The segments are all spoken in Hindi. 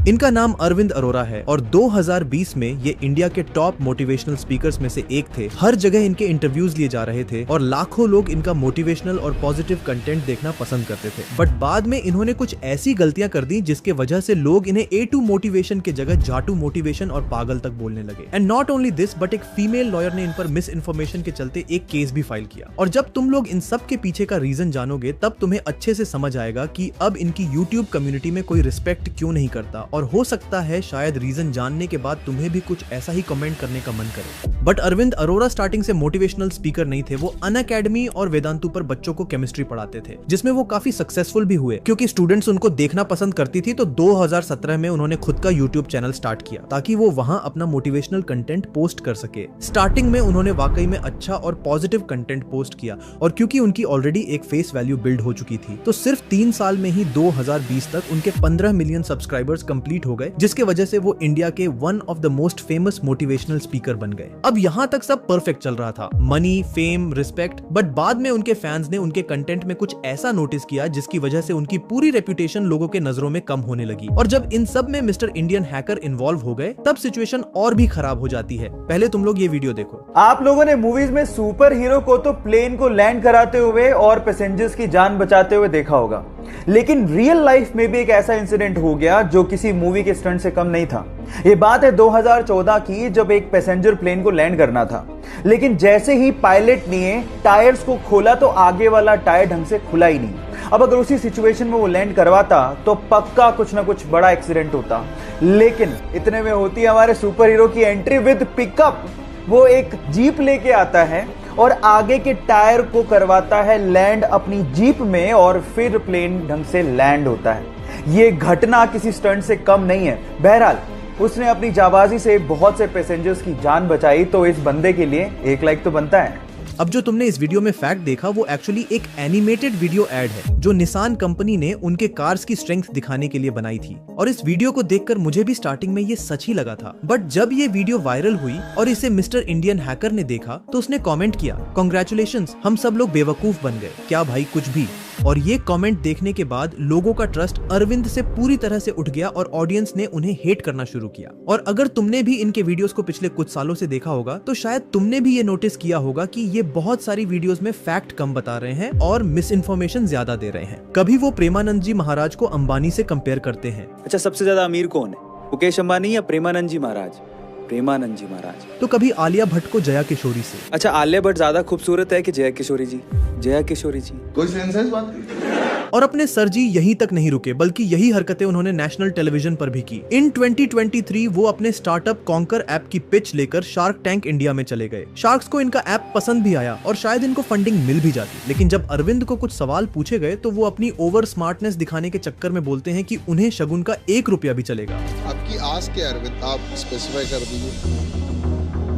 इनका नाम अरविंद अरोरा है और 2020 में ये इंडिया के टॉप मोटिवेशनल स्पीकर्स में से एक थे। हर जगह इनके इंटरव्यूज लिए जा रहे थे और लाखों लोग इनका मोटिवेशनल और पॉजिटिव कंटेंट देखना पसंद करते थे। बट बाद में इन्होंने कुछ ऐसी गलतियां कर दी जिसके वजह से लोग इन्हें A2 मोटिवेशन के जगह जाटू मोटिवेशन और पागल तक बोलने लगे। And not only this, but एक फीमेल लॉयर ने इन पर मिस इन्फॉर्मेशन के चलते एक केस भी फाइल किया। और जब तुम लोग इन सब के पीछे का रीजन जानोगे तब तुम्हें अच्छे से समझ आएगा कि अब इनकी यूट्यूब कम्युनिटी में कोई रिस्पेक्ट क्यों नहीं करता। और हो सकता है शायद रीजन जानने के बाद तुम्हें भी कुछ ऐसा ही कमेंट करने का मन करे। बट अरविंद अरोरा स्टार्टिंग से मोटिवेशनल स्पीकर नहीं थे। वो अनअकैडमी और वेदांतु पर बच्चों को केमिस्ट्री पढ़ाते थे, जिसमें वो काफी सक्सेसफुल भी हुए क्योंकि स्टूडेंट्स उनको देखना पसंद करती थी। तो 2017 में उन्होंने खुद का यूट्यूब चैनल स्टार्ट किया ताकि वो वहां अपना मोटिवेशनल कंटेंट पोस्ट कर सके। स्टार्टिंग में उन्होंने वाकई में अच्छा और पॉजिटिव कंटेंट पोस्ट किया और क्योंकि उनकी ऑलरेडी एक फेस वैल्यू बिल्ड हो चुकी थी तो सिर्फ 3 साल में ही 2020 तक उनके 15 मिलियन सब्सक्राइबर्स कंप्लीट हो गए, जिसके वजह से वो इंडिया के one of the most famous motivational speaker बन गए। अब यहाँ तक सब परफेक्ट चल रहा था, मनी, फेम, रिस्पेक्ट। बट बाद में उनके फैंस ने उनके कंटेंट में कुछ ऐसा नोटिस किया जिसकी वजह से उनकी पूरी रेपुटेशन लोगों के नजरों में कम होने लगी। और जब इन सब में मिस्टर इंडियन हैकर इन्वॉल्व हो गए तब सिचुएशन और भी खराब हो जाती है। पहले तुम लोग ये वीडियो देखो। आप लोगों ने मूवीज में सुपर हीरो को तो प्लेन को लैंड कराते हुए और पैसेंजर्स की जान बचाते हुए देखा होगा, लेकिन रियल लाइफ में भी एक ऐसा इंसिडेंट हो गया जो किसी मूवी के स्टंट से कम नहीं था। ये बात है 2014 की, जब एक पैसेंजर प्लेन को लैंड करना था, लेकिन जैसे ही पायलट ने टायर्स को खोला तो आगे वाला टायर ढंग से खुला ही नहीं। अब अगर उसी सिचुएशन में वो लैंड करवाता तो पक्का कुछ ना कुछ बड़ा एक्सीडेंट होता, लेकिन इतने में होती है हमारे सुपर हीरो की एंट्री विद पिकअप। वो एक जीप लेके आता है और आगे के टायर को करवाता है लैंड अपनी जीप में और फिर प्लेन ढंग से लैंड होता है। ये घटना किसी स्टंट से कम नहीं है। बहरहाल उसने अपनी जाबाजी से बहुत से पैसेंजर्स की जान बचाई, तो इस बंदे के लिए 1 लाइक तो बनता है। अब जो तुमने इस वीडियो में फैक्ट देखा वो एक्चुअली एक एनिमेटेड वीडियो एड है जो निसान कंपनी ने उनके कार्स की स्ट्रेंथ दिखाने के लिए बनाई थी। और इस वीडियो को देखकर मुझे भी स्टार्टिंग में ये सच ही लगा था, बट जब ये वीडियो वायरल हुई और इसे मिस्टर इंडियन हैकर ने देखा तो उसने कमेंट किया, कांग्रेचुलेशंस, हम सब लोग बेवकूफ बन गए, क्या भाई कुछ भी। और ये कमेंट देखने के बाद लोगों का ट्रस्ट अरविंद से पूरी तरह से उठ गया और ऑडियंस ने उन्हें हेट करना शुरू किया। और अगर तुमने भी इनके वीडियोस को पिछले कुछ सालों से देखा होगा तो शायद तुमने भी ये नोटिस किया होगा कि ये बहुत सारी वीडियोस में फैक्ट कम बता रहे हैं और मिस इन्फॉर्मेशन ज्यादा दे रहे हैं। कभी वो प्रेमानंद जी महाराज को अंबानी से कंपेयर करते हैं। अच्छा, सबसे ज्यादा अमीर कौन है, मुकेश अंबानी या प्रेमानंद जी महाराज? प्रेमानंद जी महाराज। तो कभी आलिया भट्ट को जया किशोरी से। अच्छा, आलिया भट्ट ज्यादा खूबसूरत है कि जया किशोरी जी? जया किशोरी जी। कोई सेंस है इस बात की? और अपने सर जी यहीं तक नहीं रुके, बल्कि यही हरकतें उन्होंने नेशनल टेलीविजन पर भी की। इन 2023 वो अपने स्टार्टअप कॉन्कर ऐप की पिच लेकर शार्क टैंक इंडिया में चले गए। शार्क्स को इनका ऐप पसंद भी आया और शायद इनको फंडिंग मिल भी जाती, लेकिन जब अरविंद को कुछ सवाल पूछे गए तो वो अपनी ओवर स्मार्टनेस दिखाने के चक्कर में बोलते हैं कि उन्हें शगुन का 1 रुपया भी चलेगा। आपकी आस क्या है अरविंद, आप स्पेसिफाई कर दीजिए।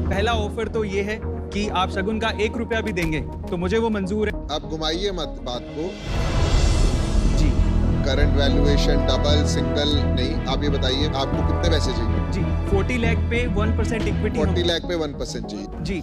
पहला ऑफर तो ये है कि आप शगुन का 1 रुपया भी देंगे तो मुझे वो मंजूर है। आप घुमाइए मत बात को। जी करंट वैल्यूएशन डबल सिंगल नहीं, आप ये बताइए आपको कितने पैसे चाहिए? जी 40 लाख पे 1% इक्विटी। 40 लाख पे 1% चाहिए जी,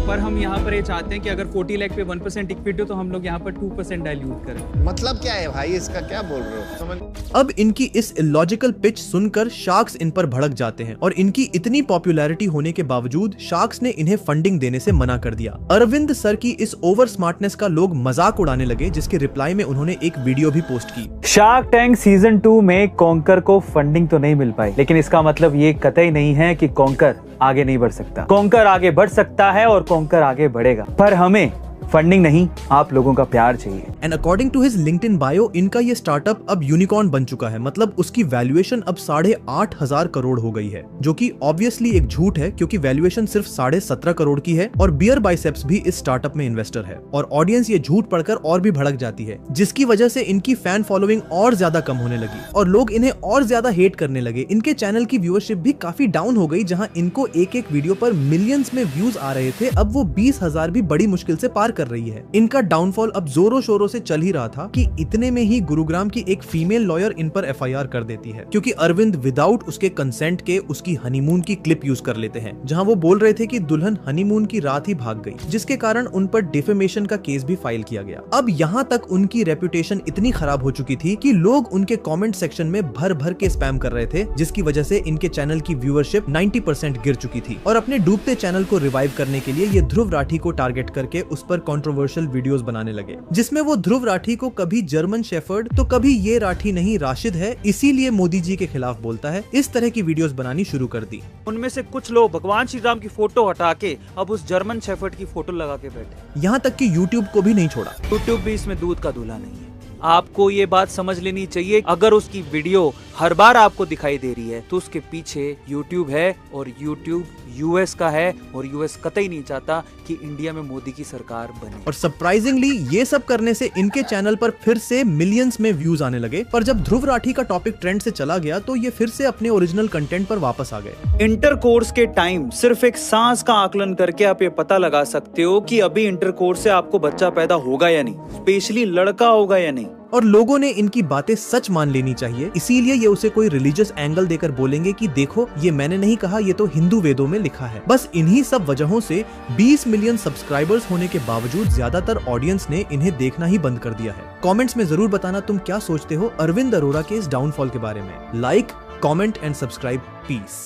पर हम यहाँ पर ये चाहते हैं कि अगर 40 लाख पे 1% इक्विटी हो तो हम लोग यहाँ पर 2% डाइल्यूट करें। मतलब क्या है भाई, इसका क्या बोल रहे हो? समझ। अब इनकी इस इलॉजिकल पिच सुनकर शार्क्स इन पर भड़क जाते हैं और इनकी इतनी पॉपुलैरिटी होने के बावजूद शार्क्स ने इन्हें फंडिंग देने से मना कर दिया। अरविंद सर की इस ओवर स्मार्टनेस का लोग मजाक उड़ाने लगे, जिसके रिप्लाई में उन्होंने एक वीडियो भी पोस्ट की। शार्क टैंक सीजन 2 में कॉन्कर को फंडिंग तो नहीं मिल पाई, लेकिन इसका मतलब ये कतई नहीं है कि कॉन्कर आगे नहीं बढ़ सकता। कॉन्कर आगे बढ़ सकता है और कॉन्कर आगे बढ़ेगा, पर हमें फंडिंग नहीं, आप लोगों का प्यार चाहिए। And according to his LinkedIn bio, इनका ये स्टार्टअप अब यूनिकॉर्न बन चुका है। मतलब उसकी वैल्यूएशन अब 8,500 करोड़ हो गई है, जो कि ऑब्वियसली एक झूठ है क्योंकि वैल्यूएशन सिर्फ 17.5 करोड़ की है। और बियर बाइसेप्स भी इस स्टार्टअप में इन्वेस्टर है। और ऑडियंस ये झूठ पढ़कर और भी भड़क जाती है, जिसकी वजह से इनकी फैन फॉलोइंग और ज्यादा कम होने लगी और लोग इन्हें और ज्यादा हेट करने लगे। इनके चैनल की व्यूअरशिप भी काफी डाउन हो गई। जहां इनको एक वीडियो पर मिलियंस में व्यूज आ रहे थे, अब वो 20,000 भी बड़ी मुश्किल से पार कर रही है। इनका डाउनफॉल अब जोरों शोरों से चल ही रहा था कि इतने में ही गुरुग्राम की एक फीमेल लॉयर इन पर FIR कर देती है, क्योंकि अरविंद विदाउट उसके कंसेंट के उसकी हनीमून की क्लिप यूज कर लेते हैं, जहां वो बोल रहे थे कि दुल्हन हनीमून की रात ही भाग गई, जिसके कारण उन पर डिफेमेशन का केस भी फाइल किया गया। अब यहाँ तक उनकी रेपुटेशन इतनी खराब हो चुकी थी कि लोग उनके कमेंट सेक्शन में भर भर के स्पैम कर रहे थे, जिसकी वजह से इनके चैनल की व्यूअरशिप 90% गिर चुकी थी। और अपने डूबते चैनल को रिवाइव करने के लिए ये ध्रुव राठी को टारगेट करके उस पर कंट्रोवर्शियल वीडियोस बनाने लगे, जिसमें वो ध्रुव राठी को कभी जर्मन शेफर्ड तो कभी ये राठी नहीं राशिद है, इसीलिए मोदी जी के खिलाफ बोलता है, इस तरह की वीडियोस बनानी शुरू कर दी। उनमें से कुछ लोग भगवान श्री राम की फोटो हटा के अब उस जर्मन शेफर्ड की फोटो लगा के बैठे। यहाँ तक कि यूट्यूब को भी नहीं छोड़ा। यूट्यूब भी इसमें दूध का दूल्हा नहीं है। आपको ये बात समझ लेनी चाहिए, अगर उसकी वीडियो हर बार आपको दिखाई दे रही है तो उसके पीछे यूट्यूब है, और यूट्यूब US का है, और US कतई नहीं चाहता कि इंडिया में मोदी की सरकार बने। और सरप्राइजिंगली ये सब करने से इनके चैनल पर फिर से मिलियंस में व्यूज आने लगे। पर जब ध्रुव राठी का टॉपिक ट्रेंड से चला गया तो ये फिर से अपने ओरिजिनल कंटेंट पर वापस आ गए। इंटरकोर्स के टाइम सिर्फ एक सांस का आकलन करके आप ये पता लगा सकते हो कि अभी इंटरकोर्स से आपको बच्चा पैदा होगा या नहीं, स्पेशली लड़का होगा या नहीं। और लोगों ने इनकी बातें सच मान लेनी चाहिए, इसीलिए ये उसे कोई रिलीजियस एंगल देकर बोलेंगे कि देखो ये मैंने नहीं कहा, ये तो हिंदू वेदों में लिखा है। बस इन्हीं सब वजहों से 20 मिलियन सब्सक्राइबर्स होने के बावजूद ज्यादातर ऑडियंस ने इन्हें देखना ही बंद कर दिया है। कमेंट्स में जरूर बताना तुम क्या सोचते हो अरविंद अरोड़ा के इस डाउनफॉल के बारे में। Like, comment and subscribe. Piece.